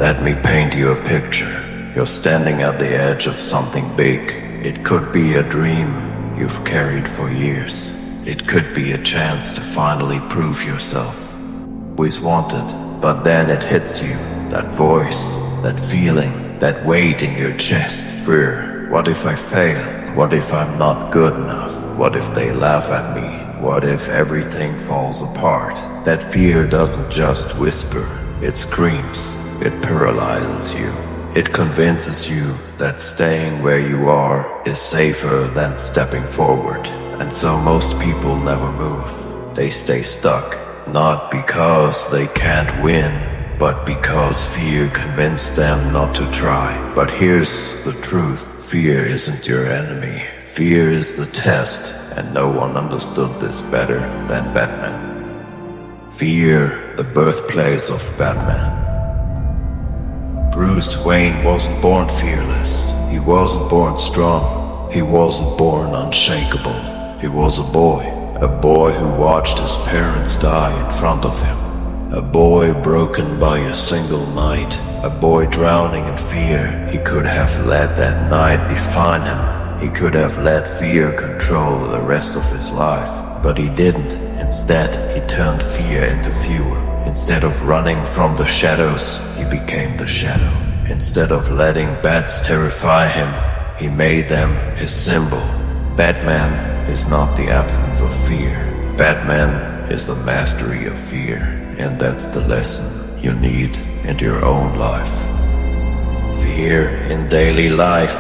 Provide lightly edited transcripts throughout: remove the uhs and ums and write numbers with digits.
Let me paint you a picture. You're standing at the edge of something big. It could be a dream you've carried for years. It could be a chance to finally prove yourself. Always wanted, but then it hits you. That voice, that feeling, that weight in your chest. Fear. What if I fail? What if I'm not good enough? What if they laugh at me? What if everything falls apart? That fear doesn't just whisper, it screams. It paralyzes you. It convinces you that staying where you are is safer than stepping forward. And so most people never move. They stay stuck, not because they can't win, but because fear convinced them not to try. But here's the truth. Fear isn't your enemy. Fear is the test, and no one understood this better than Batman. Fear, the birthplace of Batman. Bruce Wayne wasn't born fearless. He wasn't born strong. He wasn't born unshakable. He was a boy who watched his parents die in front of him. A boy broken by a single night. A boy drowning in fear. He could have let that night define him. He could have let fear control the rest of his life. But he didn't. Instead, he turned fear into fuel. Instead of running from the shadows, he became the shadow. Instead of letting bats terrify him, he made them his symbol. Batman is not the absence of fear. Batman is the mastery of fear. And that's the lesson you need in your own life. Fear in daily life.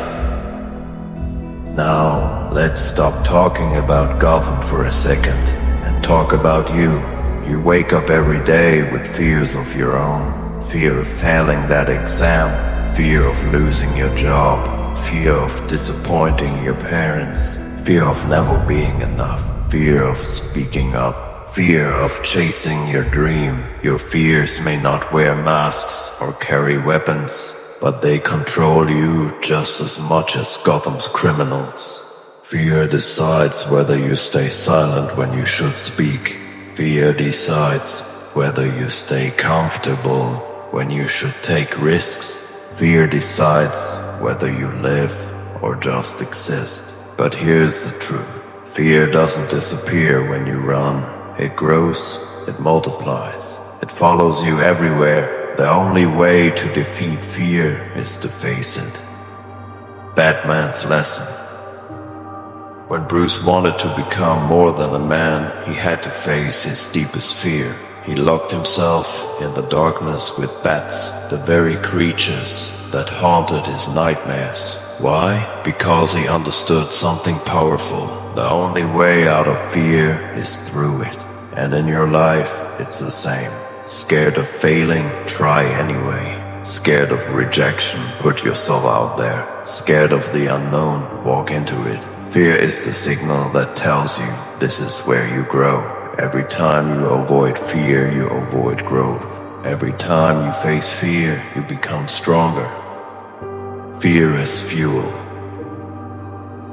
Now, let's stop talking about Gotham for a second and talk about you. You wake up every day with fears of your own. Fear of failing that exam. Fear of losing your job. Fear of disappointing your parents. Fear of never being enough. Fear of speaking up. Fear of chasing your dream. Your fears may not wear masks or carry weapons, but they control you just as much as Gotham's criminals. Fear decides whether you stay silent when you should speak. Fear decides whether you stay comfortable when you should take risks. Fear decides whether you live or just exist. But here's the truth. Fear doesn't disappear when you run. It grows, it multiplies. It follows you everywhere. The only way to defeat fear is to face it. Batman's lesson. When Bruce wanted to become more than a man, he had to face his deepest fear. He locked himself in the darkness with bats, the very creatures that haunted his nightmares. Why? Because he understood something powerful. The only way out of fear is through it. And in your life, it's the same. Scared of failing? Try anyway. Scared of rejection? Put yourself out there. Scared of the unknown? Walk into it. Fear is the signal that tells you this is where you grow. Every time you avoid fear, you avoid growth. Every time you face fear, you become stronger. Fear is fuel.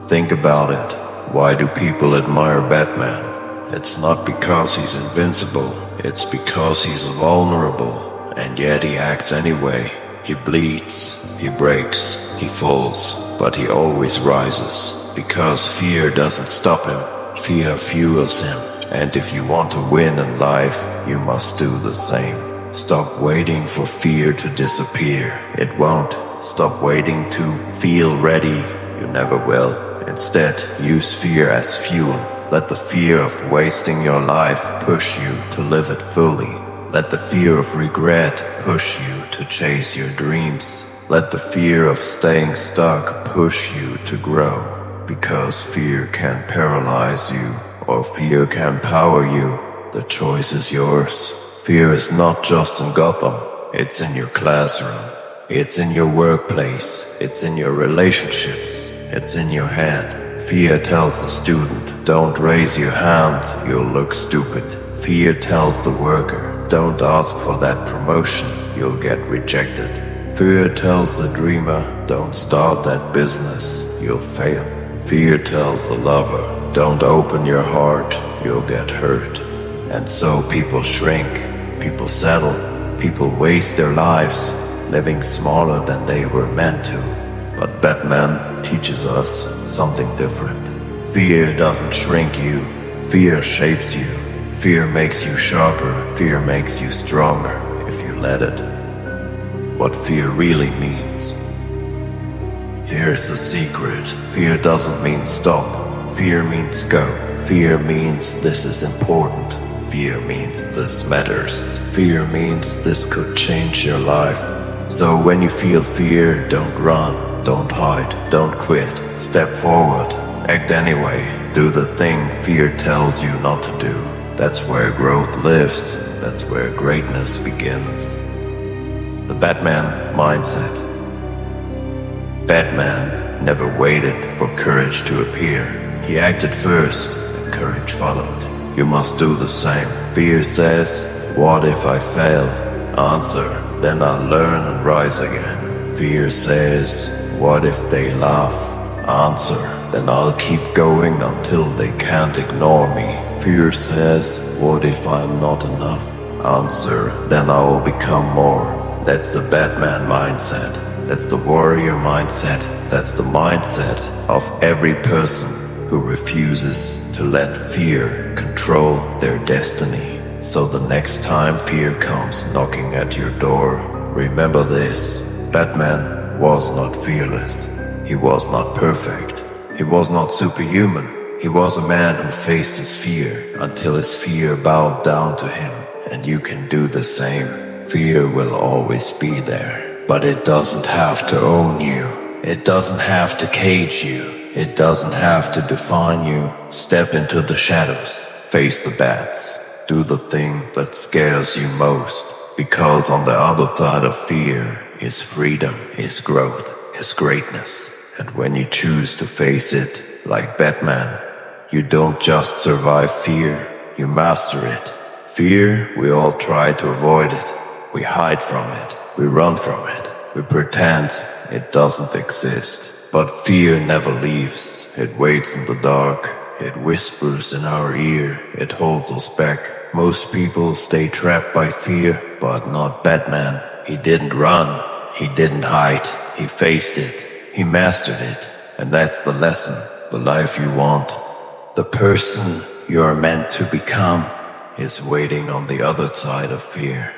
Think about it. Why do people admire Batman? It's not because he's invincible. It's because he's vulnerable. And yet he acts anyway. He bleeds, he breaks, he falls, but he always rises. Because fear doesn't stop him, fear fuels him. And if you want to win in life, you must do the same. Stop waiting for fear to disappear. It won't. Stop waiting to feel ready. You never will. Instead, use fear as fuel. Let the fear of wasting your life push you to live it fully. Let the fear of regret push you to chase your dreams. Let the fear of staying stuck push you to grow. Because fear can paralyze you, or fear can power you. The choice is yours. Fear is not just in Gotham. It's in your classroom. It's in your workplace. It's in your relationships. It's in your head. Fear tells the student, don't raise your hand, you'll look stupid. Fear tells the worker, don't ask for that promotion, you'll get rejected. Fear tells the dreamer, don't start that business, you'll fail. Fear tells the lover, don't open your heart, you'll get hurt. And so people shrink, people settle, people waste their lives, living smaller than they were meant to. But Batman teaches us something different. Fear doesn't shrink you, fear shapes you. Fear makes you sharper, fear makes you stronger if you let it. What fear really means. Here's the secret. Fear doesn't mean stop. Fear means go. Fear means this is important. Fear means this matters. Fear means this could change your life. So when you feel fear, don't run, don't hide, don't quit. Step forward, act anyway. Do the thing fear tells you not to do. That's where growth lives. That's where greatness begins. The Batman mindset. Batman never waited for courage to appear. He acted first, and courage followed. You must do the same. Fear says, what if I fail? Answer, then I'll learn and rise again. Fear says, what if they laugh? Answer, then I'll keep going until they can't ignore me. Fear says, what if I'm not enough? Answer, then I will become more. That's the Batman mindset. That's the warrior mindset. That's the mindset of every person who refuses to let fear control their destiny. So the next time fear comes knocking at your door, remember this. Batman was not fearless. He was not perfect. He was not superhuman. He was a man who faced his fear until his fear bowed down to him. And you can do the same. Fear will always be there. But it doesn't have to own you. It doesn't have to cage you. It doesn't have to define you. Step into the shadows. Face the bats. Do the thing that scares you most. Because on the other side of fear is freedom, is growth, is greatness. And when you choose to face it, like Batman, you don't just survive fear, you master it. Fear, we all try to avoid it. We hide from it. We run from it. We pretend it doesn't exist. But fear never leaves. It waits in the dark. It whispers in our ear. It holds us back. Most people stay trapped by fear, but not Batman. He didn't run. He didn't hide. He faced it. He mastered it. And that's the lesson. The life you want. The person you're meant to become is waiting on the other side of fear.